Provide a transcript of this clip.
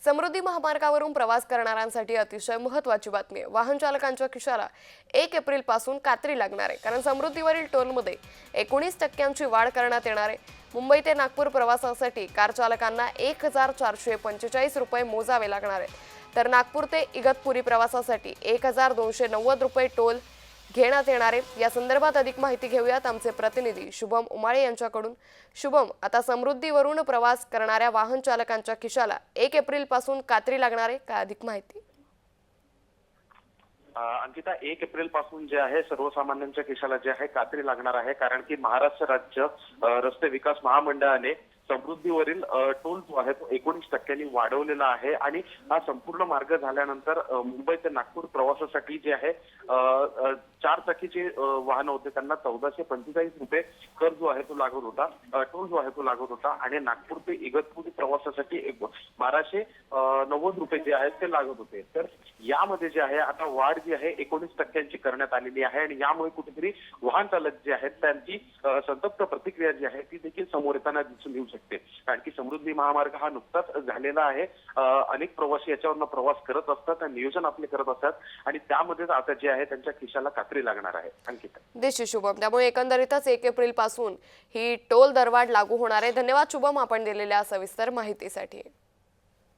समृद्धी महामार्गावरून प्रवास करणाऱ्यांसाठी अतिशय महत्त्वाची बातमी आहे। वाहन चालकांच्या खिशाला 1 एप्रिल पासून कात्री लागणार आहे, कारण समृद्धीवरील टोलमध्ये 19% वाढ करण्यात येणार आहे। मुंबई ते नागपूर प्रवासासाठी कार चालकांना 1445 रुपये मोजावे लागणार आहे, तर नागपूर ते इगतपुरी प्रवासासाठी 1290 रुपये टोल घेण्यात येणार आहे। या संदर्भात अधिक माहिती घेऊयात आमचे प्रतिनिधी शुभम उमाळे यांच्याकडून। शुभम, आता समृद्धीवरून प्रवास करणाऱ्या वाहन चालकांच्या खिशाला 1 एप्रिल पासून कात्री लागणार आहे, काय अधिक माहिती? अंकिता, 1 एप्रिल पासून जे आहे सर्वसामान्यांच्या खिशाला जे आहे कात्री लागणार आहे, कारण की महाराष्ट्र राज्य रस्ते विकास महामंडळाने समृद्धीवरील टोल जो आहे तो 19% वाढवलेला आहे। आणि हा संपूर्ण मार्ग झाल्यानंतर मुंबई ते नागपूर प्रवासासाठी जे आहे 4 चाकीचे वाहन होते त्यांना 1445 रुपये कर जो आहे तो लागत होता, टोल जो आहे तो लागत होता। आणि नागपूर ते इगतपुरी प्रवासासाठी 1290 रुपये जे आहेत ते लागत होते। तर यामध्ये जे आहे आता वाढ जी आहे 19% करण्यात आलेली आहे। आणि यामुळे कुठेतरी वाहन चालक जे आहेत त्यांची संतप्त प्रतिक्रिया जी आहे ती देखील समोर येताना दिसून येऊ शकते, कारण की समृद्धी महामार्ग हा नुकताच झालेला आहे। अनेक प्रवासी याच्यावरनं प्रवास करत असतात, नियोजन आपले करत असतात, आणि त्यामध्येच आता जे आहे त्यांच्या खिशाला कात्री लागणार आहे। अंकिता, निश्चित शुभम, त्यामुळे एकंदरीतच 1 एप्रिल पासून ही टोल दरवाढ लागू होणार आहे। धन्यवाद शुभम, आपण दिलेल्या सविस्तर माहितीसाठी।